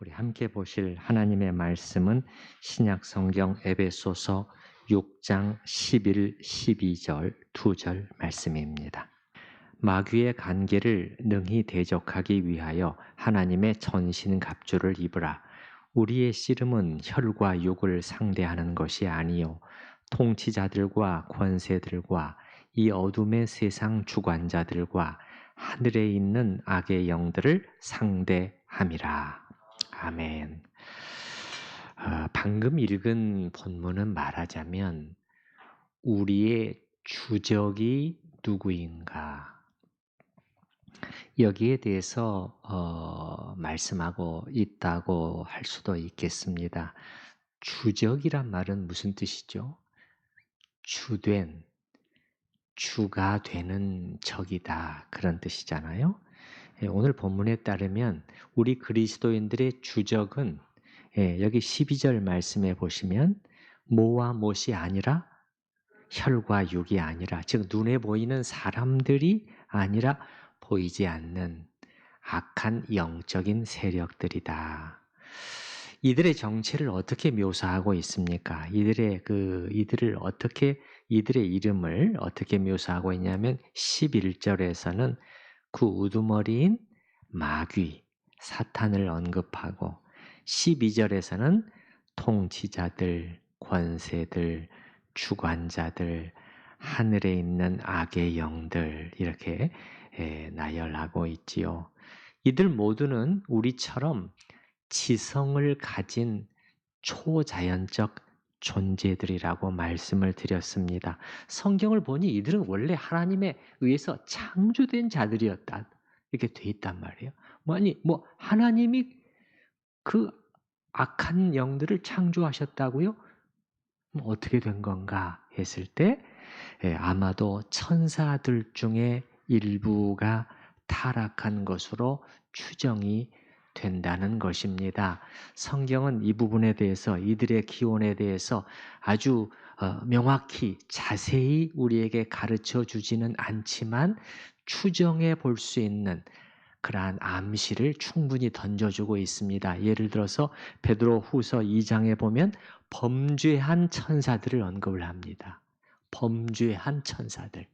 우리 함께 보실 하나님의 말씀은 신약 성경 에베소서 6장 11, 12절 두 절 말씀입니다. 마귀의 간계를 능히 대적하기 위하여 하나님의 전신갑주를 입으라. 우리의 씨름은 혈과 육을 상대하는 것이 아니요 통치자들과 권세들과 이 어둠의 세상 주관자들과 하늘에 있는 악의 영들을 상대함이라. 아멘. 방금 읽은 본문은 말하자면 우리의 주적이 누구인가 여기에 대해서 말씀하고 있다고 할 수도 있겠습니다. 주적이란 말은 무슨 뜻이죠? 주된, 주가 되는 적이다 그런 뜻이잖아요. 오늘 본문에 따르면 우리 그리스도인들의 주적은 여기 12절 말씀에 보시면 모와 못이 아니라 혈과 육이 아니라 즉 눈에 보이는 사람들이 아니라 보이지 않는 악한 영적인 세력들이다. 이들의 정체를 어떻게 묘사하고 있습니까? 이들의 이름을 어떻게 묘사하고 있냐면 11절에서는 그 우두머리인 마귀, 사탄을 언급하고 12절에서는 통치자들, 권세들, 주관자들, 하늘에 있는 악의 영들 이렇게 나열하고 있지요. 이들 모두는 우리처럼 지성을 가진 초자연적 존재들이라고 말씀을 드렸습니다. 성경을 보니 이들은 원래 하나님에 의해서 창조된 자들이었다. 이렇게 돼 있단 말이에요. 하나님이 그 악한 영들을 창조하셨다고요? 어떻게 된 건가 했을 때 아마도 천사들 중에 일부가 타락한 것으로 추정이 된다는 것입니다. 성경은 이 부분에 대해서 이들의 기원에 대해서 아주 명확히 자세히 우리에게 가르쳐 주지는 않지만 추정해 볼 수 있는 그러한 암시를 충분히 던져주고 있습니다. 예를 들어서 베드로 후서 2장에 보면 범죄한 천사들을 언급을 합니다. 범죄한 천사들.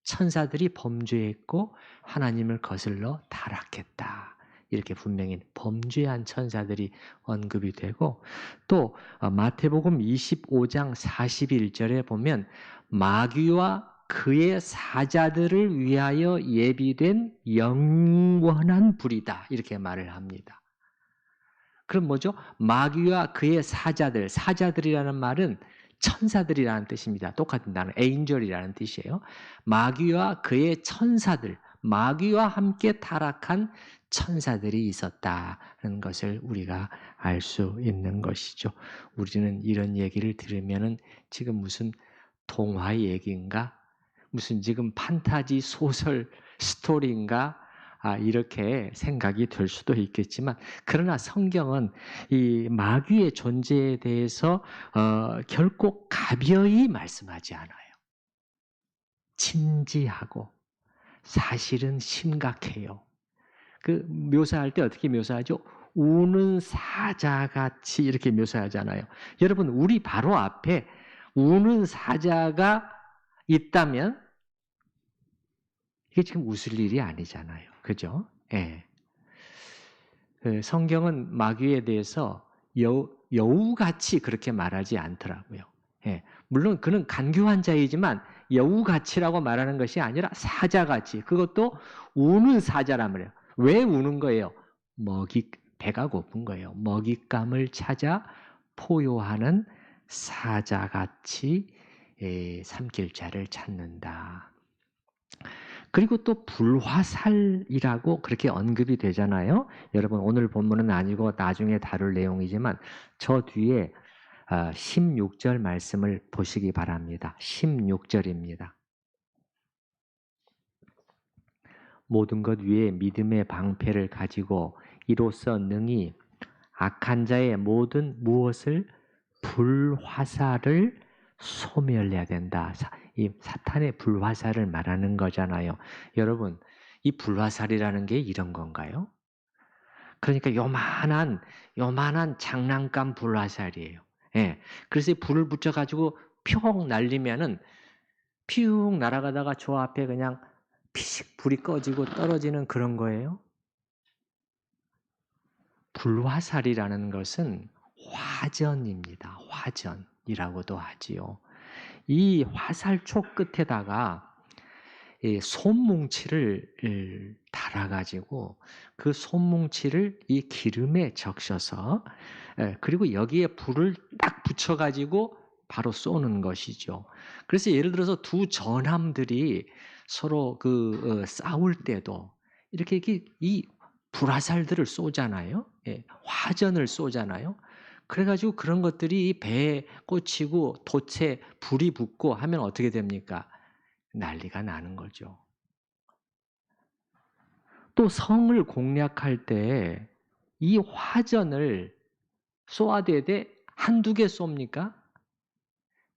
천사들이 범죄했고 하나님을 거슬러 타락했다. 이렇게 분명히 범죄한 천사들이 언급이 되고 또 마태복음 25장 41절에 보면 마귀와 그의 사자들을 위하여 예비된 영원한 불이다. 이렇게 말을 합니다. 그럼 뭐죠? 마귀와 그의 사자들이라는 말은 천사들이라는 뜻입니다. 똑같은 단어, 에인절이라는 뜻이에요. 마귀와 그의 천사들, 마귀와 함께 타락한 천사들이 있었다는 것을 우리가 알 수 있는 것이죠. 우리는 이런 얘기를 들으면은 지금 무슨 동화 얘기인가? 무슨 지금 판타지 소설 스토리인가? 이렇게 생각이 될 수도 있겠지만, 그러나 성경은 이 마귀의 존재에 대해서 결코 가벼이 말씀하지 않아요. 진지하고 사실은 심각해요. 그 묘사할 때 어떻게 묘사하죠? 우는 사자같이 이렇게 묘사하잖아요. 여러분, 우리 바로 앞에 우는 사자가 있다면 이게 지금 웃을 일이 아니잖아요. 그죠? 예. 성경은 마귀에 대해서 여우같이 그렇게 말하지 않더라고요. 예. 물론 그는 간교한 자이지만 여우같이라고 말하는 것이 아니라 사자같이, 그것도 우는 사자란 말이에요. 왜 우는 거예요? 배가 고픈 거예요. 먹잇감을 찾아 포효하는 사자같이 삼킬 자를 찾는다. 그리고 또 불화살이라고 그렇게 언급이 되잖아요. 여러분, 오늘 본문은 아니고 나중에 다룰 내용이지만 저 뒤에 16절 말씀을 보시기 바랍니다. 16절입니다. 모든 것 위에 믿음의 방패를 가지고 이로써 능히 악한 자의 모든 무엇을 불화살을 소멸해야 된다. 이 사탄의 불화살을 말하는 거잖아요. 여러분, 이 불화살이라는 게 이런 건가요? 그러니까 요만한 장난감 불화살이에요. 예. 그래서 이 불을 붙여 가지고 평 날리면은 피욱 날아가다가 저 앞에 그냥 피식 불이 꺼지고 떨어지는 그런 거예요. 불화살이라는 것은 화전입니다. 화전이라고도 하지요. 이 화살촉 끝에다가 이 솜뭉치를 달아 가지고 그 솜뭉치를 이 기름에 적셔서 그리고 여기에 불을 딱 붙여 가지고 바로 쏘는 것이죠. 그래서 예를 들어서 두 전함들이 서로 싸울 때도 이렇게 이 불화살들을 쏘잖아요. 예. 화전을 쏘잖아요. 그래 가지고 그런 것들이 이 배에 꽂히고 돛에 불이 붙고 하면 어떻게 됩니까? 난리가 나는 거죠. 또 성을 공략할 때 이 화전을 쏘아대되 한두 개 쏩니까?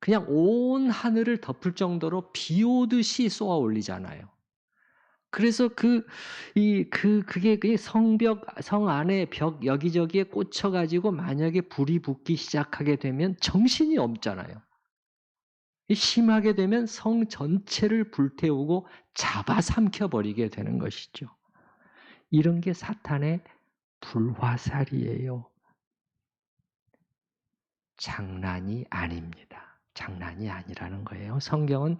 그냥 온 하늘을 덮을 정도로 비 오듯이 쏘아 올리잖아요. 그래서 그게 성벽, 성 안에 벽 여기저기에 꽂혀 가지고 만약에 불이 붙기 시작하게 되면 정신이 없잖아요. 심하게 되면 성 전체를 불태우고 잡아삼켜 버리게 되는 것이죠. 이런 게 사탄의 불화살이에요. 장난이 아닙니다. 장난이 아니라는 거예요. 성경은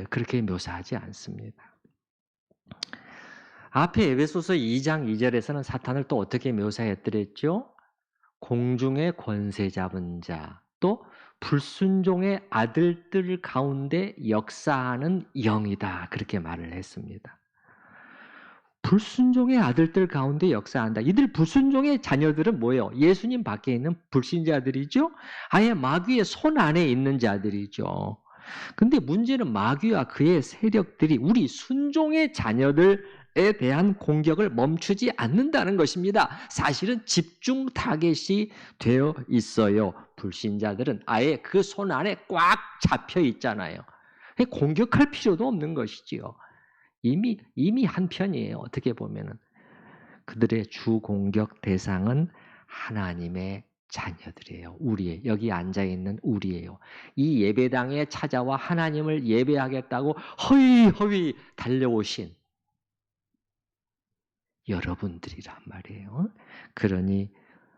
그렇게 묘사하지 않습니다. 앞에 에베소서 2장 2절에서는 사탄을 또 어떻게 묘사했더랬죠? 공중의 권세 잡은 자, 또 불순종의 아들들 가운데 역사하는 영이다. 그렇게 말을 했습니다. 불순종의 아들들 가운데 역사한다. 이들 불순종의 자녀들은 뭐예요? 예수님 밖에 있는 불신자들이죠. 아예 마귀의 손 안에 있는 자들이죠. 근데 문제는 마귀와 그의 세력들이 우리 순종의 자녀들에 대한 공격을 멈추지 않는다는 것입니다. 사실은 집중 타겟이 되어 있어요. 불신자들은 아예 그 손 안에 꽉 잡혀 있잖아요. 공격할 필요도 없는 것이지요. 이미 한편이에요. 어떻게 보면은 그들의 주 공격 대상은 하나님의 자녀들이에요. 우리의 여기 앉아 있는 우리예요. 이 예배당에 찾아와 하나님을 예배하겠다고 허위허위 달려오신 여러분들이란 말이에요. 그러니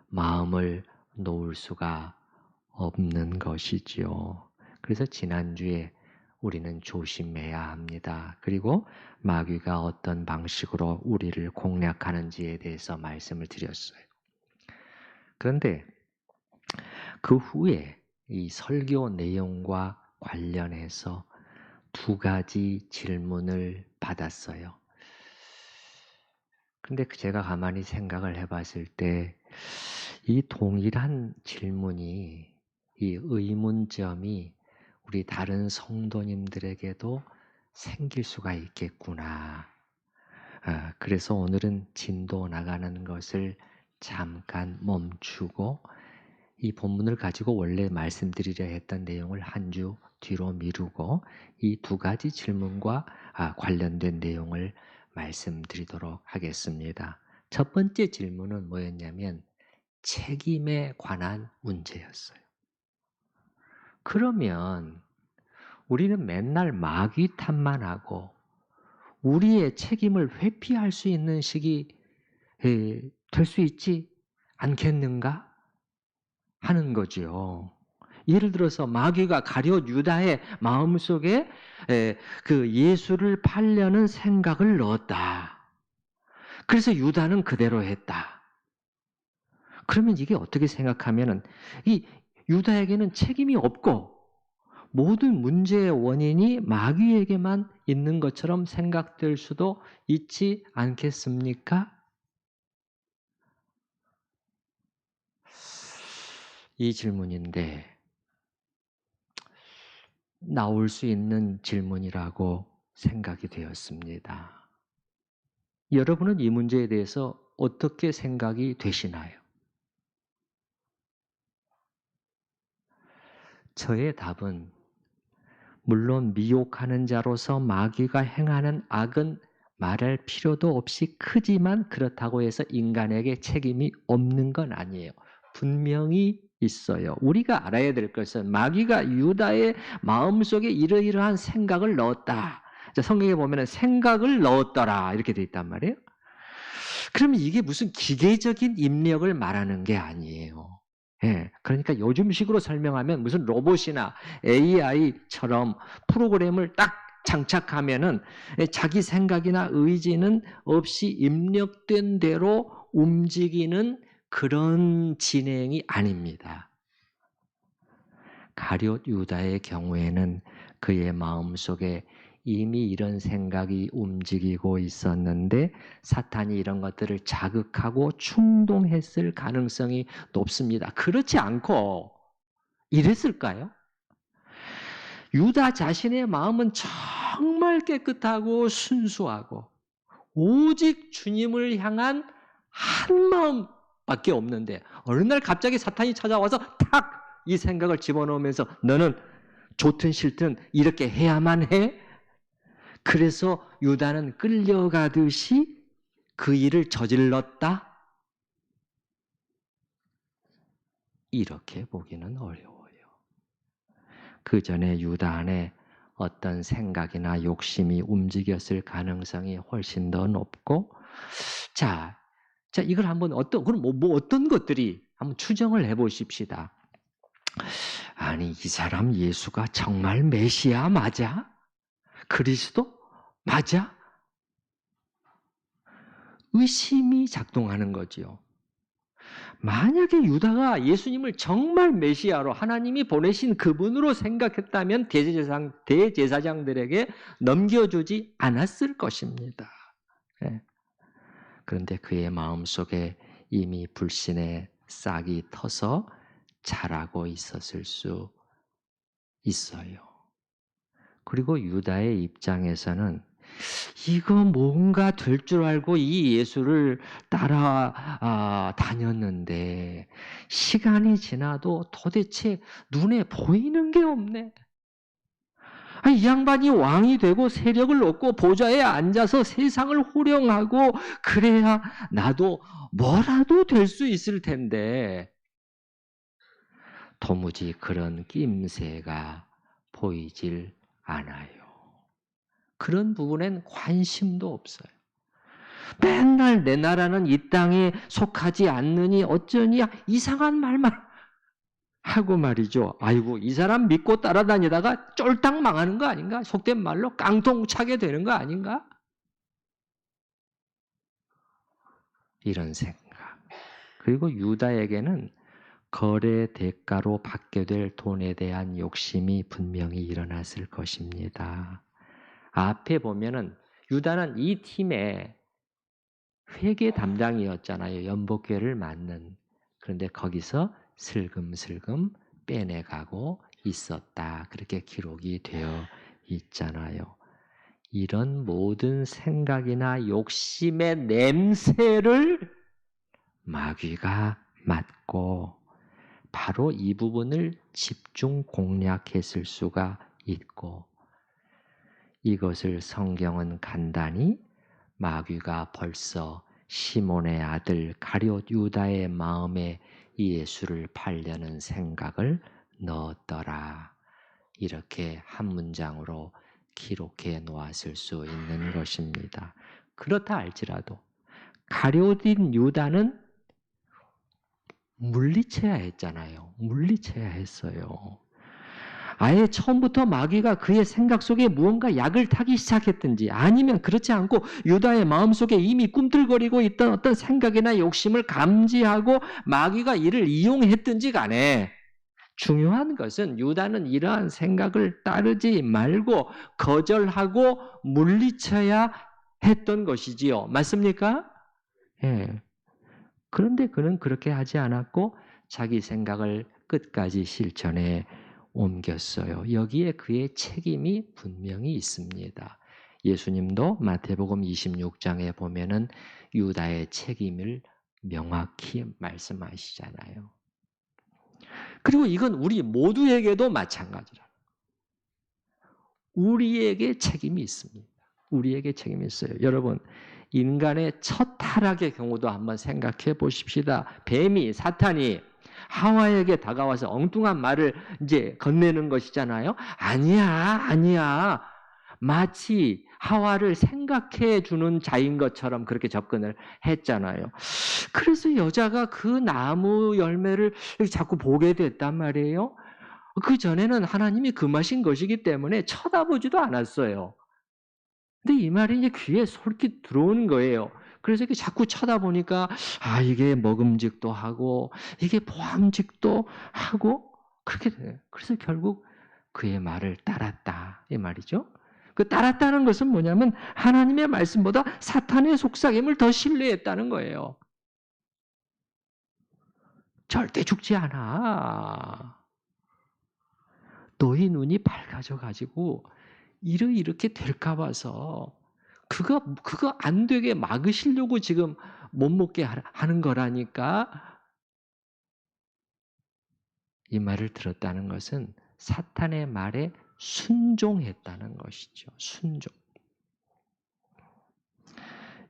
마음을 놓을 수가 없는 것이지요. 그래서 지난주에 우리는 조심해야 합니다. 그리고 마귀가 어떤 방식으로 우리를 공략하는지에 대해서 말씀을 드렸어요. 그런데 그 후에 이 설교 내용과 관련해서 두 가지 질문을 받았어요. 근데 제가 가만히 생각을 해봤을 때 이 동일한 질문이 이 의문점이 우리 다른 성도님들에게도 생길 수가 있겠구나. 그래서 오늘은 진도 나가는 것을 잠깐 멈추고 이 본문을 가지고 원래 말씀드리려 했던 내용을 한 주 뒤로 미루고 이 두 가지 질문과 관련된 내용을 말씀드리도록 하겠습니다. 첫 번째 질문은 뭐였냐면 책임에 관한 문제였어요. 그러면 우리는 맨날 마귀 탓만 하고 우리의 책임을 회피할 수 있는 식이 될 수 있지 않겠는가 하는 거죠. 예를 들어서 마귀가 가룟 유다의 마음속에 그 예수를 팔려는 생각을 넣었다. 그래서 유다는 그대로 했다. 그러면 이게 어떻게 생각하면은 이 유다에게는 책임이 없고 모든 문제의 원인이 마귀에게만 있는 것처럼 생각될 수도 있지 않겠습니까? 이 질문인데 나올 수 있는 질문이라고 생각이 되었습니다. 여러분은 이 문제에 대해서 어떻게 생각이 되시나요? 저의 답은 물론 미혹하는 자로서 마귀가 행하는 악은 말할 필요도 없이 크지만 그렇다고 해서 인간에게 책임이 없는 건 아니에요. 분명히 있어요. 우리가 알아야 될 것은 마귀가 유다의 마음속에 이러이러한 생각을 넣었다. 성경에 보면 생각을 넣었더라 이렇게 돼 있단 말이에요. 그러면 이게 무슨 기계적인 입력을 말하는 게 아니에요. 예, 그러니까 요즘식으로 설명하면 무슨 로봇이나 AI처럼 프로그램을 딱 장착하면은 자기 생각이나 의지는 없이 입력된 대로 움직이는 그런 진행이 아닙니다. 가룟 유다의 경우에는 그의 마음속에 이미 이런 생각이 움직이고 있었는데 사탄이 이런 것들을 자극하고 충동했을 가능성이 높습니다. 그렇지 않고 이랬을까요? 유다 자신의 마음은 정말 깨끗하고 순수하고 오직 주님을 향한 한 마음밖에 없는데 어느 날 갑자기 사탄이 찾아와서 탁 이 생각을 집어넣으면서 너는 좋든 싫든 이렇게 해야만 해? 그래서 유다는 끌려가듯이 그 일을 저질렀다? 이렇게 보기는 어려워요. 그 전에 유다 안에 어떤 생각이나 욕심이 움직였을 가능성이 훨씬 더 높고, 자, 이걸 한번 그럼 어떤 것들이 한번 추정을 해보십시다. 아니, 이 사람 예수가 정말 메시아 맞아? 그리스도 맞아? 의심이 작동하는 거지요. 만약에 유다가 예수님을 정말 메시아로 하나님이 보내신 그분으로 생각했다면 대제사장들에게 넘겨주지 않았을 것입니다. 예. 그런데 그의 마음속에 이미 불신의 싹이 터서 자라고 있었을 수 있어요. 그리고 유다의 입장에서는 이거 뭔가 될 줄 알고 이 예수를 따라 다녔는데 시간이 지나도 도대체 눈에 보이는 게 없네. 이 양반이 왕이 되고 세력을 얻고 보좌에 앉아서 세상을 호령하고 그래야 나도 뭐라도 될 수 있을 텐데 도무지 그런 낌새가 보이질 않아요. 그런 부분엔 관심도 없어요. 맨날 내 나라는 이 땅에 속하지 않느니 어쩌니 이상한 말만 하고 말이죠. 아이고 이 사람 믿고 따라다니다가 쫄딱 망하는 거 아닌가? 속된 말로 깡통 차게 되는 거 아닌가? 이런 생각. 그리고 유다에게는 거래 대가로 받게 될 돈에 대한 욕심이 분명히 일어났을 것입니다. 앞에 보면은 유다는 이 팀의 회계 담당이었잖아요. 연복회를 맡는. 그런데 거기서 슬금슬금 빼내가고 있었다. 그렇게 기록이 되어 있잖아요. 이런 모든 생각이나 욕심의 냄새를 마귀가 맡고 바로 이 부분을 집중 공략했을 수가 있고 이것을 성경은 간단히 마귀가 벌써 시몬의 아들 가룟 유다의 마음에 예수를 팔려는 생각을 넣었더라. 이렇게 한 문장으로 기록해 놓았을 수 있는 것입니다. 그렇다 할지라도 가룟인 유다는 물리쳐야 했잖아요. 물리쳐야 했어요. 아예 처음부터 마귀가 그의 생각 속에 무언가 약을 타기 시작했든지 아니면 그렇지 않고 유다의 마음속에 이미 꿈틀거리고 있던 어떤 생각이나 욕심을 감지하고 마귀가 이를 이용했든지 간에 중요한 것은 유다는 이러한 생각을 따르지 말고 거절하고 물리쳐야 했던 것이지요. 맞습니까? 예. 그런데 그는 그렇게 하지 않았고 자기 생각을 끝까지 실천해 옮겼어요. 여기에 그의 책임이 분명히 있습니다. 예수님도 마태복음 26장에 보면은 유다의 책임을 명확히 말씀하시잖아요. 그리고 이건 우리 모두에게도 마찬가지라. 우리에게 책임이 있습니다. 우리에게 책임이 있어요. 여러분, 인간의 첫 타락의 경우도 한번 생각해 보십시다. 뱀이, 사탄이 하와에게 다가와서 엉뚱한 말을 이제 건네는 것이잖아요. 아니야. 마치 하와를 생각해 주는 자인 것처럼 그렇게 접근을 했잖아요. 그래서 여자가 그 나무 열매를 자꾸 보게 됐단 말이에요. 그 전에는 하나님이 금하신 것이기 때문에 쳐다보지도 않았어요. 근데 이 말이 이제 귀에 솔깃 들어오는 거예요. 그래서 이렇게 자꾸 쳐다보니까 이게 먹음직도 하고 이게 보암직도 하고 그렇게 돼요. 그래서 결국 그의 말을 따랐다 이 말이죠. 그 따랐다는 것은 뭐냐면 하나님의 말씀보다 사탄의 속삭임을 더 신뢰했다는 거예요. 절대 죽지 않아. 너희 눈이 밝아져 가지고 이렇게 될까 봐서 그거 안 되게 막으시려고 지금 못 먹게 하는 거라니까. 이 말을 들었다는 것은 사탄의 말에 순종했다는 것이죠. 순종.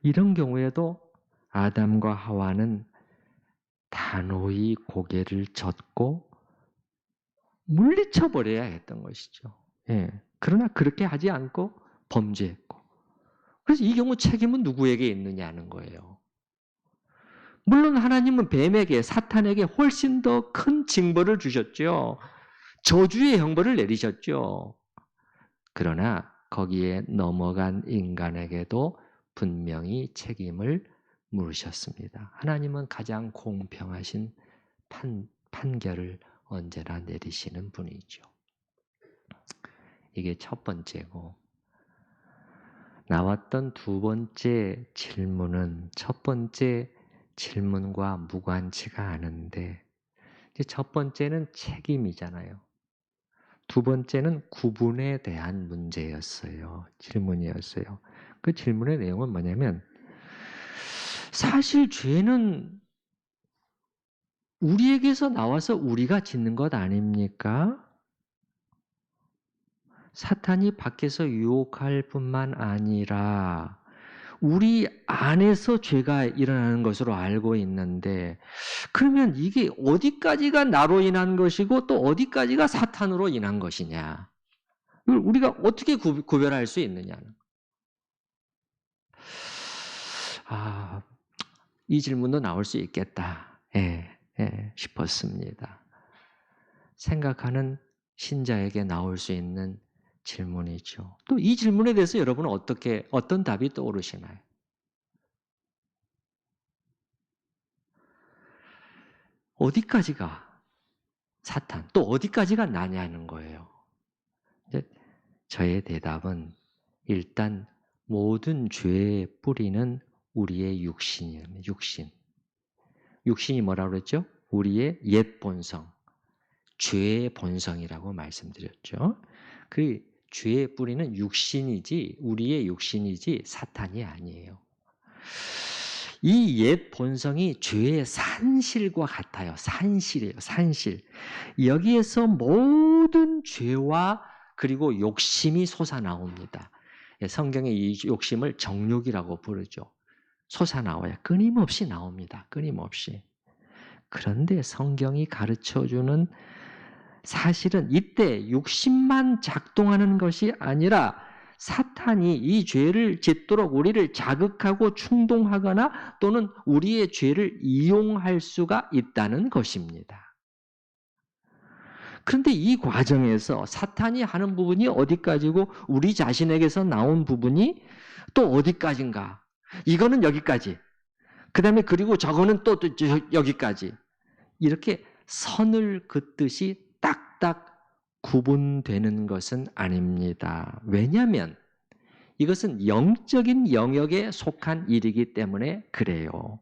이런 경우에도 아담과 하와는 단호히 고개를 젓고 물리쳐 버려야 했던 것이죠. 예. 그러나 그렇게 하지 않고 범죄했고. 그래서 이 경우 책임은 누구에게 있느냐는 거예요. 물론 하나님은 뱀에게, 사탄에게 훨씬 더 큰 징벌을 주셨죠. 저주의 형벌을 내리셨죠. 그러나 거기에 넘어간 인간에게도 분명히 책임을 물으셨습니다. 하나님은 가장 공평하신 판결을 언제나 내리시는 분이죠. 이게 첫 번째고, 나왔던 두 번째 질문은 첫 번째 질문과 무관치가 않은데, 첫 번째는 책임이잖아요. 두 번째는 구분에 대한 문제였어요. 질문이었어요. 그 질문의 내용은 뭐냐면, 사실 죄는 우리에게서 나와서 우리가 짓는 것 아닙니까? 사탄이 밖에서 유혹할 뿐만 아니라 우리 안에서 죄가 일어나는 것으로 알고 있는데, 그러면 이게 어디까지가 나로 인한 것이고 또 어디까지가 사탄으로 인한 것이냐? 이걸 우리가 어떻게 구별할 수 있느냐는. 이 질문도 나올 수 있겠다. 싶었습니다. 생각하는 신자에게 나올 수 있는 질문이죠. 또 이 질문에 대해서 여러분은 어떤 답이 떠오르시나요? 어디까지가 사탄, 또 어디까지가 나냐는 거예요. 저의 대답은 일단 모든 죄의 뿌리는 우리의 육신이에요. 육신이 뭐라고 그랬죠? 우리의 옛 본성, 죄의 본성이라고 말씀드렸죠. 그 죄의 뿌리는 육신이지, 우리의 육신이지 사탄이 아니에요. 이 옛 본성이 죄의 산실과 같아요. 산실이에요. 산실. 여기에서 모든 죄와 그리고 욕심이 솟아나옵니다. 성경에 이 욕심을 정욕이라고 부르죠. 솟아나와요. 끊임없이 나옵니다. 끊임없이. 그런데 성경이 가르쳐주는 사실은 이때 육신만 작동하는 것이 아니라 사탄이 이 죄를 짓도록 우리를 자극하고 충동하거나 또는 우리의 죄를 이용할 수가 있다는 것입니다. 그런데 이 과정에서 사탄이 하는 부분이 어디까지고 우리 자신에게서 나온 부분이 또 어디까지인가? 이거는 여기까지. 그 다음에 그리고 저거는 또 여기까지. 이렇게 선을 긋듯이 딱딱 구분되는 것은 아닙니다. 왜냐하면 이것은 영적인 영역에 속한 일이기 때문에 그래요.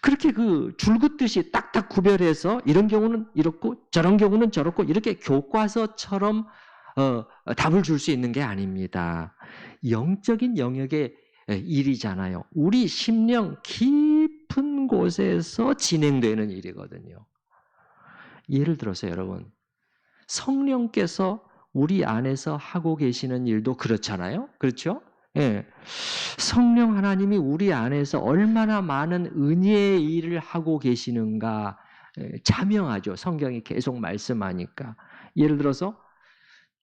그렇게 줄긋듯이 딱딱 구별해서 이런 경우는 이렇고 저런 경우는 저렇고 이렇게 교과서처럼 답을 줄 수 있는 게 아닙니다. 영적인 영역의 일이잖아요. 우리 심령 깊은 곳에서 진행되는 일이거든요. 예를 들어서 여러분, 성령께서 우리 안에서 하고 계시는 일도 그렇잖아요. 그렇죠? 예. 성령 하나님이 우리 안에서 얼마나 많은 은혜의 일을 하고 계시는가 자명하죠. 성경이 계속 말씀하니까. 예를 들어서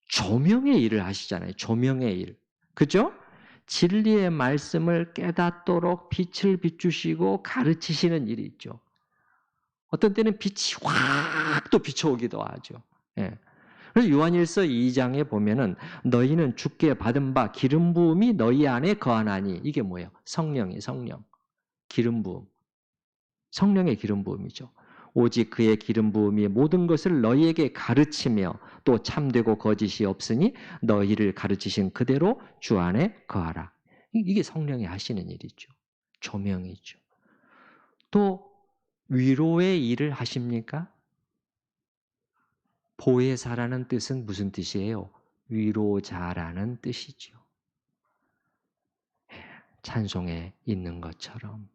조명의 일을 하시잖아요. 조명의 일. 그죠? 진리의 말씀을 깨닫도록 빛을 비추시고 가르치시는 일이 있죠. 어떤 때는 빛이 확 또 비춰오기도 하죠. 예. 그래서 요한일서 2장에 보면은 너희는 주께 받은 바 기름 부음이 너희 안에 거하나니 이게 뭐예요? 성령. 기름 부음. 성령의 기름 부음이죠. 오직 그의 기름 부음이 모든 것을 너희에게 가르치며 또 참되고 거짓이 없으니 너희를 가르치신 그대로 주 안에 거하라. 이게 성령이 하시는 일이죠. 조명이죠. 또 위로의 일을 하십니까? 보혜사라는 뜻은 무슨 뜻이에요? 위로자라는 뜻이죠. 찬송에 있는 것처럼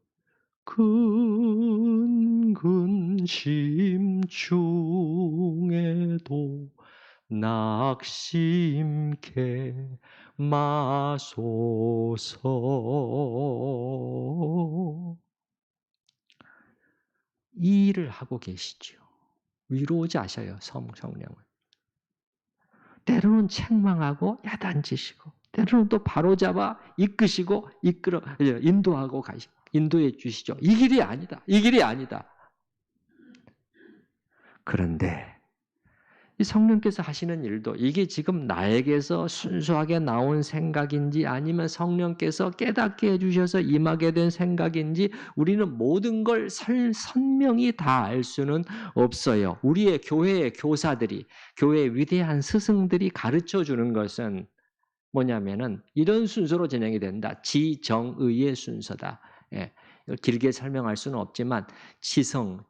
근심 중에도 낙심케 마소서. 이 일을 하고 계시죠. 위로자셔요, 성령은. 때로는 책망하고 야단치시고, 때로는 또 바로잡아 이끄시고, 인도하고 가시고, 인도해 주시죠. 이 길이 아니다. 이 길이 아니다. 그런데 이 성령께서 하시는 일도 이게 지금 나에게서 순수하게 나온 생각인지 아니면 성령께서 깨닫게 해주셔서 임하게 된 생각인지 우리는 모든 걸 선명히 다 알 수는 없어요. 우리의 교회의 교사들이, 교회의 위대한 스승들이 가르쳐 주는 것은 뭐냐면은 이런 순서로 진행이 된다. 지정의의 순서다. 예, 길게 설명할 수는 없지만 지성,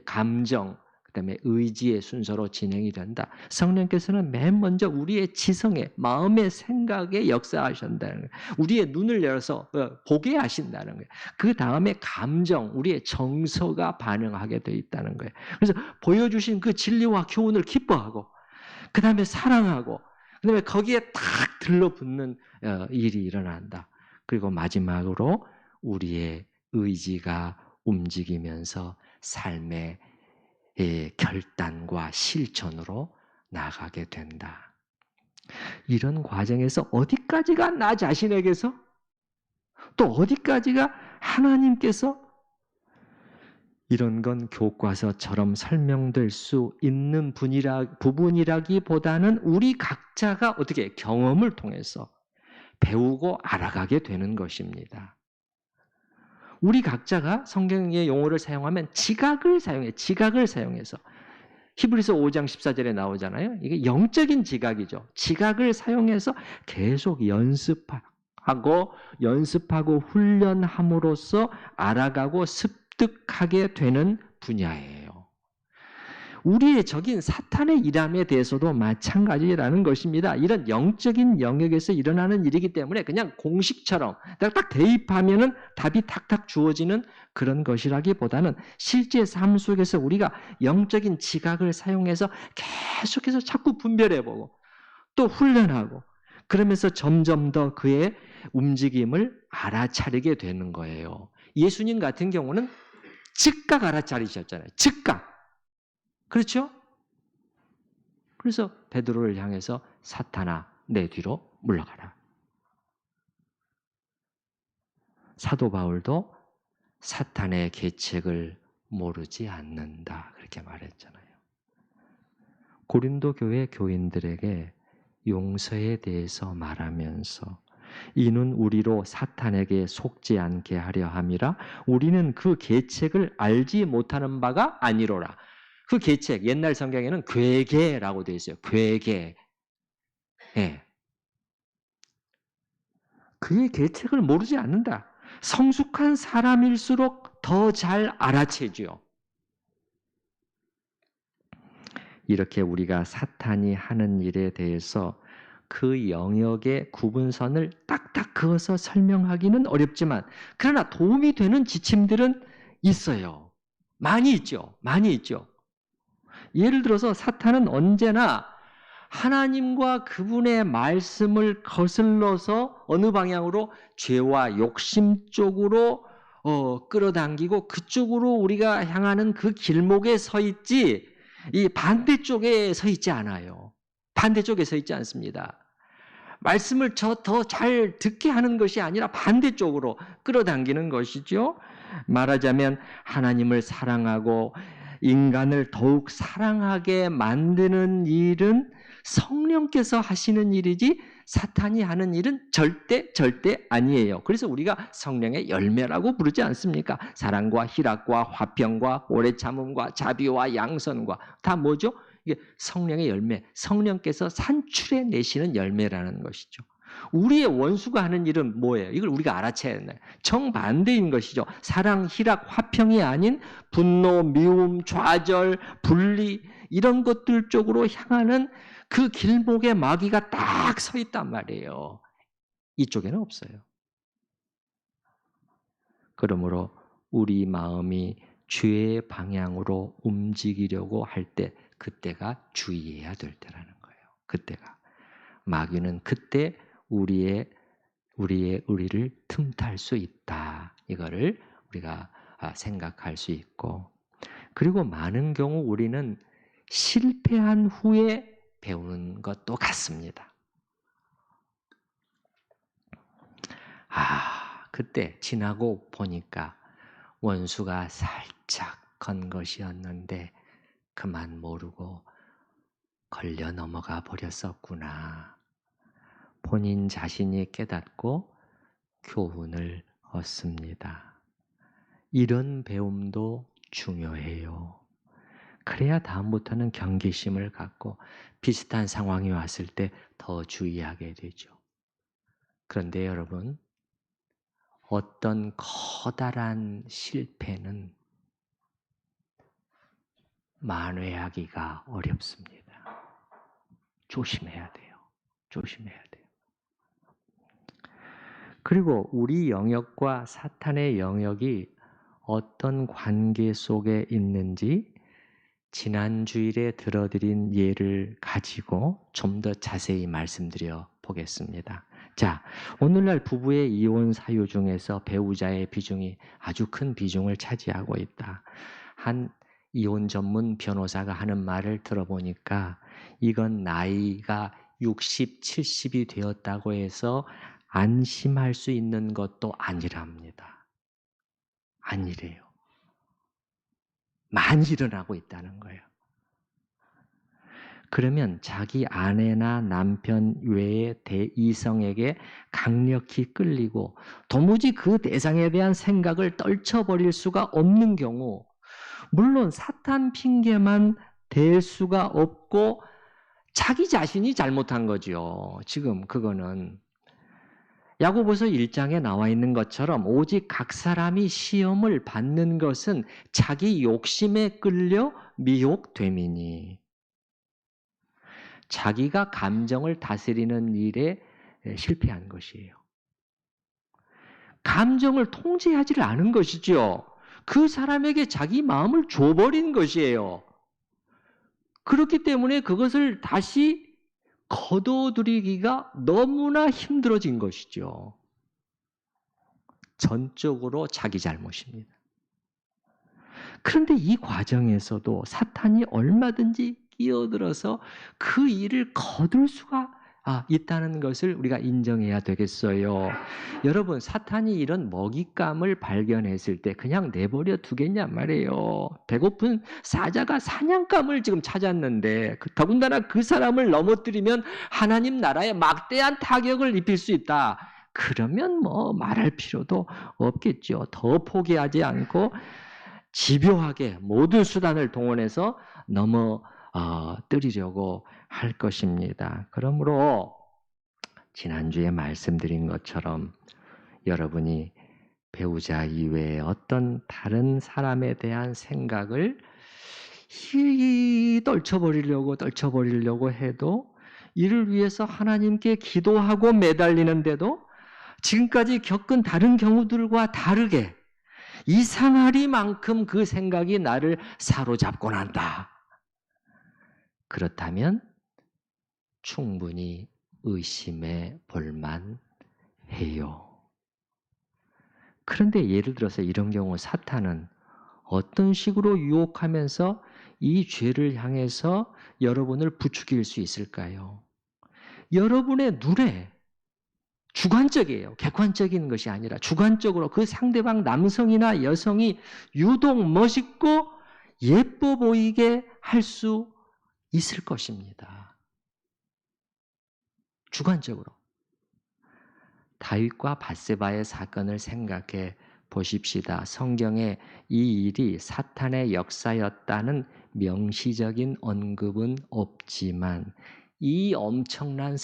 감정, 그다음에 의지의 순서로 진행이 된다. 성령께서는 맨 먼저 우리의 지성에, 마음의 생각에 역사하신다는 거예요. 우리의 눈을 열어서 보게 하신다는 거예요. 그 다음에 감정, 우리의 정서가 반응하게 되어 있다는 거예요. 그래서 보여주신 그 진리와 교훈을 기뻐하고, 그 다음에 사랑하고, 그 다음에 거기에 탁 들러붙는 일이 일어난다. 그리고 마지막으로 우리의 의지가 움직이면서 삶의 결단과 실천으로 나가게 된다. 이런 과정에서 어디까지가 나 자신에게서 또 어디까지가 하나님께서 이런 건 교과서처럼 설명될 수 있는 부분이라기보다는 우리 각자가 어떻게 경험을 통해서 배우고 알아가게 되는 것입니다. 우리 각자가 성경의 용어를 사용하면 지각을 사용해서 히브리서 5장 14절에 나오잖아요. 이게 영적인 지각이죠. 지각을 사용해서 계속 연습하고 훈련함으로써 알아가고 습득하게 되는 분야예요. 우리의 적인 사탄의 일함에 대해서도 마찬가지라는 것입니다. 이런 영적인 영역에서 일어나는 일이기 때문에 그냥 공식처럼 딱 대입하면은 답이 탁탁 주어지는 그런 것이라기보다는 실제 삶 속에서 우리가 영적인 지각을 사용해서 계속해서 자꾸 분별해보고 또 훈련하고 그러면서 점점 더 그의 움직임을 알아차리게 되는 거예요. 예수님 같은 경우는 즉각 알아차리셨잖아요. 즉각. 그렇죠? 그래서 베드로를 향해서 사탄아 내 뒤로 물러가라. 사도 바울도 사탄의 계책을 모르지 않는다 그렇게 말했잖아요. 고린도 교회 교인들에게 용서에 대해서 말하면서 이는 우리로 사탄에게 속지 않게 하려 함이라 우리는 그 계책을 알지 못하는 바가 아니로라. 그 계책, 옛날 성경에는 괴계라고 되어 있어요. 괴계. 예. 그의 계책을 모르지 않는다. 성숙한 사람일수록 더 잘 알아채죠. 이렇게 우리가 사탄이 하는 일에 대해서 그 영역의 구분선을 딱딱 그어서 설명하기는 어렵지만 그러나 도움이 되는 지침들은 있어요. 많이 있죠. 예를 들어서 사탄은 언제나 하나님과 그분의 말씀을 거슬러서 어느 방향으로? 죄와 욕심 쪽으로 끌어당기고 그쪽으로 우리가 향하는 그 길목에 서 있지, 이 반대쪽에 서 있지 않아요. 반대쪽에 서 있지 않습니다. 말씀을 더 잘 듣게 하는 것이 아니라 반대쪽으로 끌어당기는 것이죠. 말하자면 하나님을 사랑하고 인간을 더욱 사랑하게 만드는 일은 성령께서 하시는 일이지 사탄이 하는 일은 절대 아니에요. 그래서 우리가 성령의 열매라고 부르지 않습니까? 사랑과 희락과 화평과 오래 참음과 자비와 양선과 다 뭐죠? 이게 성령의 열매, 성령께서 산출해 내시는 열매라는 것이죠. 우리의 원수가 하는 일은 뭐예요? 이걸 우리가 알아채야 해요. 정반대인 것이죠. 사랑, 희락, 화평이 아닌 분노, 미움, 좌절, 분리 이런 것들 쪽으로 향하는 그 길목에 마귀가 딱 서 있단 말이에요. 이쪽에는 없어요. 그러므로 우리 마음이 죄의 방향으로 움직이려고 할 때 그때가 주의해야 될 때라는 거예요. 그때가. 마귀는 그때 우리를 틈탈 수 있다. 이거를 우리가 생각할 수 있고, 그리고 많은 경우 우리는 실패한 후에 배우는 것도 같습니다. 그때 지나고 보니까 원수가 살짝 건 것이었는데 그만 모르고 걸려 넘어가 버렸었구나. 본인 자신이 깨닫고 교훈을 얻습니다. 이런 배움도 중요해요. 그래야 다음부터는 경계심을 갖고 비슷한 상황이 왔을 때 더 주의하게 되죠. 그런데 여러분, 어떤 커다란 실패는 만회하기가 어렵습니다. 조심해야 돼요. 조심해야 돼요. 그리고 우리 영역과 사탄의 영역이 어떤 관계 속에 있는지 지난 주일에 들어드린 예를 가지고 좀 더 자세히 말씀드려 보겠습니다. 자, 오늘날 부부의 이혼 사유 중에서 배우자의 비중이 아주 큰 비중을 차지하고 있다. 한 이혼 전문 변호사가 하는 말을 들어보니까 이건 나이가 60, 70이 되었다고 해서 안심할 수 있는 것도 아니랍니다. 아니래요. 많이 일어나고 있다는 거예요. 그러면 자기 아내나 남편 외의 대이성에게 강력히 끌리고 도무지 그 대상에 대한 생각을 떨쳐버릴 수가 없는 경우, 물론 사탄 핑계만 댈 수가 없고 자기 자신이 잘못한 거죠. 지금 그거는 야고보서 1장에 나와 있는 것처럼 오직 각 사람이 시험을 받는 것은 자기 욕심에 끌려 미혹됨이니, 자기가 감정을 다스리는 일에 실패한 것이에요. 감정을 통제하지를 않은 것이죠. 그 사람에게 자기 마음을 줘버린 것이에요. 그렇기 때문에 그것을 다시 거둬들이기가 너무나 힘들어진 것이죠. 전적으로 자기 잘못입니다. 그런데 이 과정에서도 사탄이 얼마든지 끼어들어서 그 일을 거둘 수가 있다는 것을 우리가 인정해야 되겠어요. 여러분, 사탄이 이런 먹잇감을 발견했을 때 그냥 내버려 두겠냔 말이에요. 배고픈 사자가 사냥감을 지금 찾았는데 더군다나 그 사람을 넘어뜨리면 하나님 나라에 막대한 타격을 입힐 수 있다. 그러면 뭐 말할 필요도 없겠죠. 더 포기하지 않고 집요하게 모든 수단을 동원해서 넘어뜨리려고 할 것입니다. 그러므로 지난주에 말씀드린 것처럼 여러분이 배우자 이외에 어떤 다른 사람에 대한 생각을 떨쳐버리려고 해도, 이를 위해서 하나님께 기도하고 매달리는데도 지금까지 겪은 다른 경우들과 다르게 이상하리만큼 그 생각이 나를 사로잡곤 한다. 그렇다면 충분히 의심해 볼만 해요. 그런데 예를 들어서 이런 경우 사탄은 어떤 식으로 유혹하면서 이 죄를 향해서 여러분을 부추길 수 있을까요? 여러분의 눈에 주관적이에요. 객관적인 것이 아니라 주관적으로 그 상대방 남성이나 여성이 유독 멋있고 예뻐 보이게 할 수 있을 것입니다. 주관적으로. 다윗과 밧세바의 사건을 생각해 보십시다. 성경에 이 일이 사탄의 역사였다는 명시적인 언급은 없지만 이 엄청난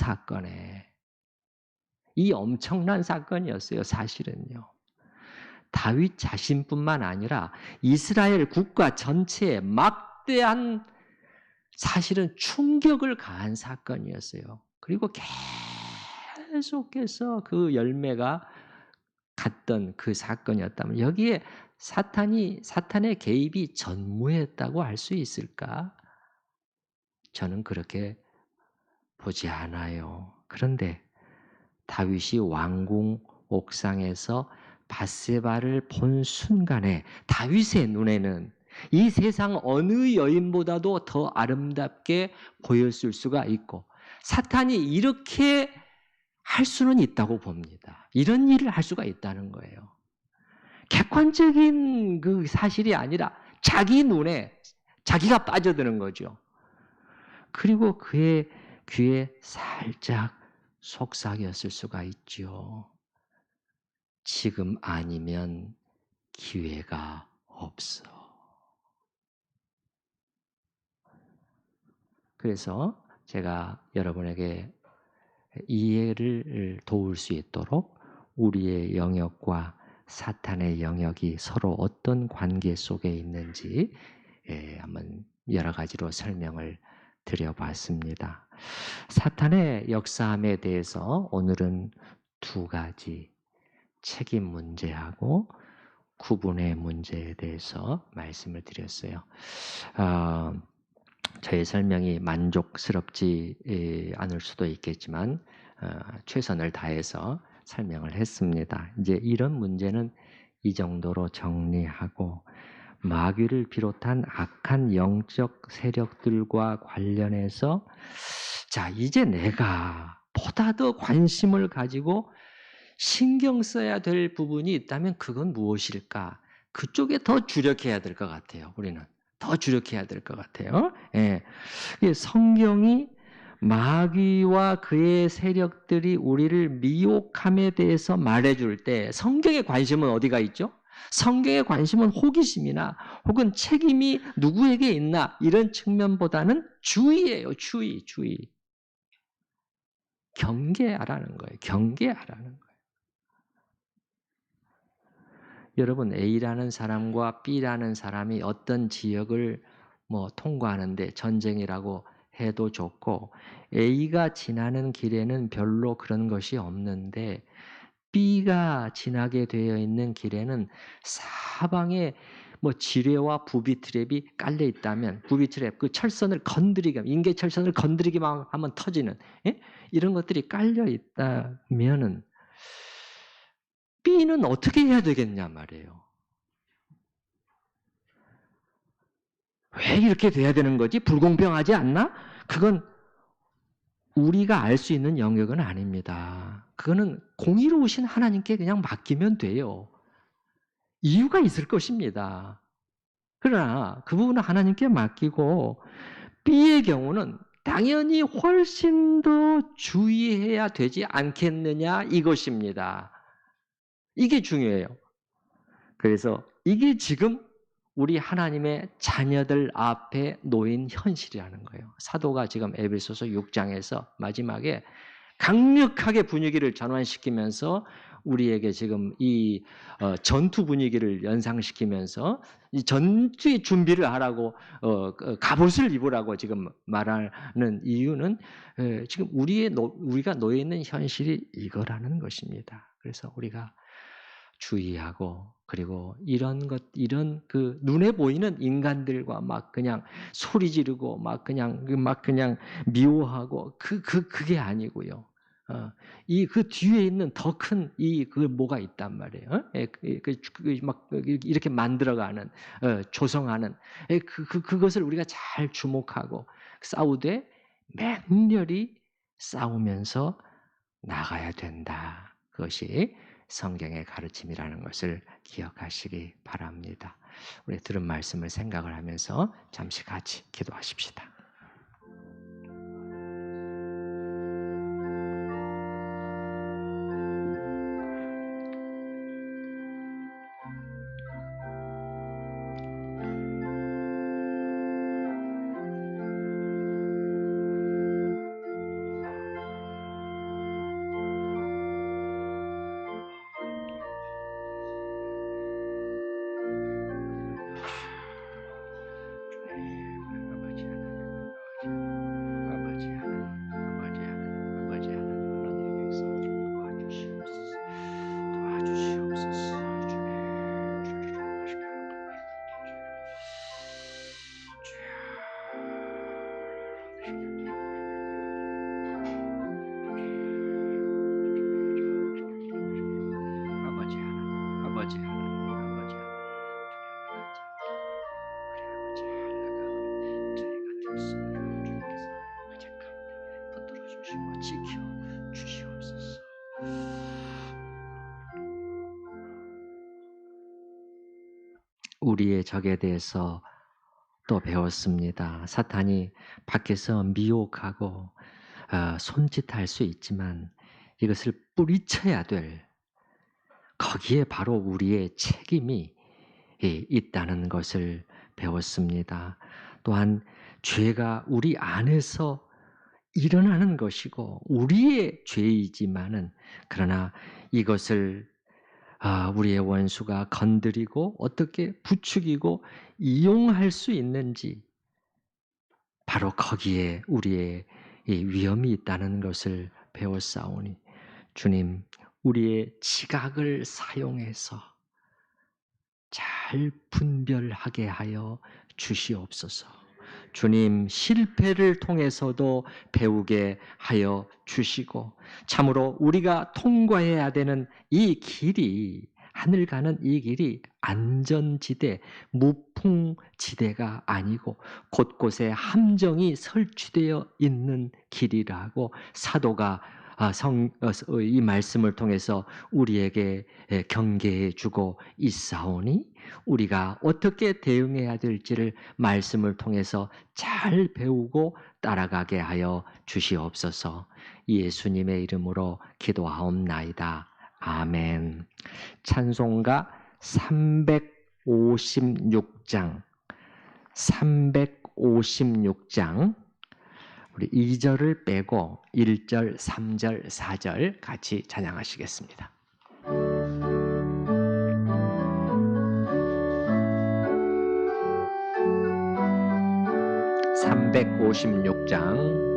사건이었어요. 사실은요. 다윗 자신뿐만 아니라 이스라엘 국가 전체에 막대한 사실은 충격을 가한 사건이었어요. 그리고 계속해서 그 열매가 갔던 그 사건이었다면 여기에 사탄의 개입이 전무했다고 할 수 있을까? 저는 그렇게 보지 않아요. 그런데 다윗이 왕궁 옥상에서 밧세바를 본 순간에 다윗의 눈에는 이 세상 어느 여인보다도 더 아름답게 보였을 수가 있고 사탄이 이렇게 할 수는 있다고 봅니다. 이런 일을 할 수가 있다는 거예요. 객관적인 그 사실이 아니라 자기 눈에 자기가 빠져드는 거죠. 그리고 그의 귀에 살짝 속삭였을 수가 있죠. 지금 아니면 기회가 없어. 그래서 제가 여러분에게 이해를 도울 수 있도록 우리의 영역과 사탄의 영역이 서로 어떤 관계 속에 있는지 한번 여러 가지로 설명을 드려봤습니다. 사탄의 역사함에 대해서 오늘은 두 가지 책임 문제하고 구분의 문제에 대해서 말씀을 드렸어요. 저의 설명이 만족스럽지 않을 수도 있겠지만 최선을 다해서 설명을 했습니다. 이제 이런 문제는 이 정도로 정리하고 마귀를 비롯한 악한 영적 세력들과 관련해서 자, 이제 내가 보다 더 관심을 가지고 신경 써야 될 부분이 있다면 그건 무엇일까? 그쪽에 더 주력해야 될 것 같아요. 우리는 더 주력해야 될 것 같아요. 예. 성경이 마귀와 그의 세력들이 우리를 미혹함에 대해서 말해줄 때 성경의 관심은 어디가 있죠? 성경의 관심은 호기심이나 혹은 책임이 누구에게 있나 이런 측면보다는 주의예요. 주의. 경계하라는 거예요. 경계하라는 거예요. 여러분 A라는 사람과 B라는 사람이 어떤 지역을 통과하는데 전쟁이라고 해도 좋고 A가 지나는 길에는 별로 그런 것이 없는데 B가 지나게 되어 있는 길에는 사방에 지뢰와 부비 트랩이 깔려 있다면 부비 트랩 그 철선을 건드리기만 인계 철선을 건드리기만 하면 터지는 이런 것들이 깔려 있다면은 B는 어떻게 해야 되겠냐 말이에요. 왜 이렇게 돼야 되는 거지? 불공평하지 않나? 그건 우리가 알 수 있는 영역은 아닙니다. 그거는 공의로우신 하나님께 그냥 맡기면 돼요. 이유가 있을 것입니다. 그러나 그 부분은 하나님께 맡기고 B의 경우는 당연히 훨씬 더 주의해야 되지 않겠느냐 이것입니다. 이게 중요해요. 그래서 이게 지금 우리 하나님의 자녀들 앞에 놓인 현실이라는 거예요. 사도가 지금 에베소서 6장에서 마지막에 강력하게 분위기를 전환시키면서 우리에게 지금 이 전투 분위기를 연상시키면서 이 전투의 준비를 하라고 갑옷을 입으라고 지금 말하는 이유는 지금 우리가 놓여 있는 현실이 이거라는 것입니다. 그래서 우리가 주의하고, 그리고 이런 그 눈에 보이는 인간들과 막 그냥 소리 지르고 막 그냥 미워하고 그게 아니고요. 그 뒤에 있는 더 큰 그 뭐가 있단 말이에요. 막 이렇게 만들어가는, 조성하는, 그것을 우리가 잘 주목하고 싸우되 맹렬히 싸우면서 나가야 된다. 그것이 성경의 가르침이라는 것을 기억하시기 바랍니다. 우리 들은 말씀을 생각을 하면서 잠시 같이 기도하십시다. 우리의 적에 대해서 또 배웠습니다. 사탄이 밖에서 미혹하고 손짓할 수 있지만 이것을 뿌리쳐야 될, 거기에 바로 우리의 책임이 있다는 것을 배웠습니다. 또한 죄가 우리 안에서 일어나는 것이고 우리의 죄이지만은, 그러나 이것을 우리의 원수가 건드리고 어떻게 부추기고 이용할 수 있는지, 바로 거기에 우리의 위험이 있다는 것을 배웠사오니, 주님, 우리의 지각을 사용해서 잘 분별하게 하여 주시옵소서. 주님, 실패를 통해서도 배우게 하여 주시고, 참으로 우리가 통과해야 되는 이 길이, 하늘 가는 이 길이 안전지대, 무풍지대가 아니고 곳곳에 함정이 설치되어 있는 길이라고 사도가 이 말씀을 통해서 우리에게 경계해 주고 있사오니, 우리가 어떻게 대응해야 될지를 말씀을 통해서 잘 배우고 따라가게 하여 주시옵소서. 예수님의 이름으로 기도하옵나이다. 아멘. 찬송가 356장 우리 2절을 빼고 1절, 3절, 4절 같이 찬양하시겠습니다. 356장.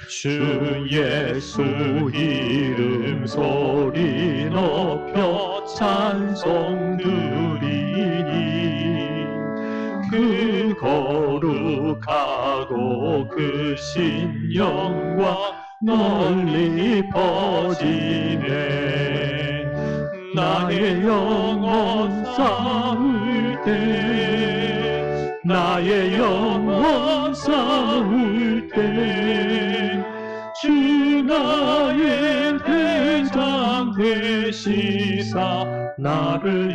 주 예수 이름 소리 높여 찬송 드리니, 그 거룩하고 크신 영광 널리 퍼지네. 나의 영혼 싸울 때, 나의 영혼 싸울 때, 주 나의 대장 되시사 나를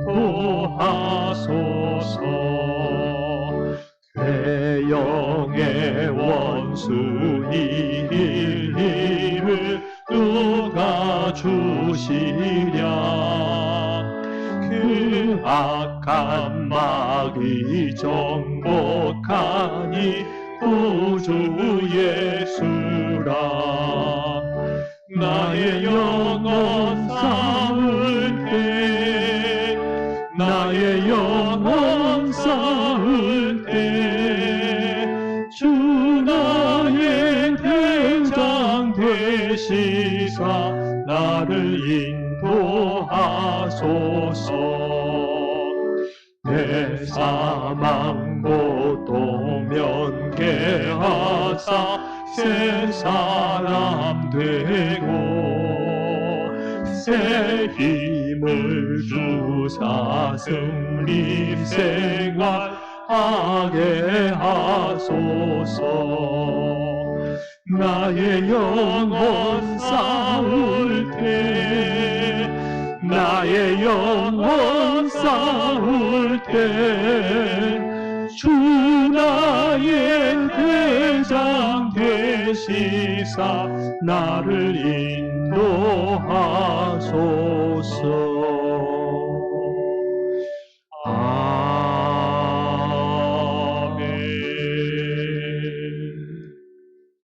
인도하소서. 괴영의 원수 이름을 누가 주시랴. 그 악한 마귀 정복하니 구주 예수라. 나의 영혼 싸울 때, 나의 영혼 싸울 때, 주 나의 대장 되시사 나를 인도하소서. 하소서. 내 사망 고통 면케하사 새 사람 되고 새 힘을 주사 승리 생활하게 하소서. 나의 영혼 싸울 때 나의 영혼 싸울 때 주 나의 대장 되시사 나를 인도하소서.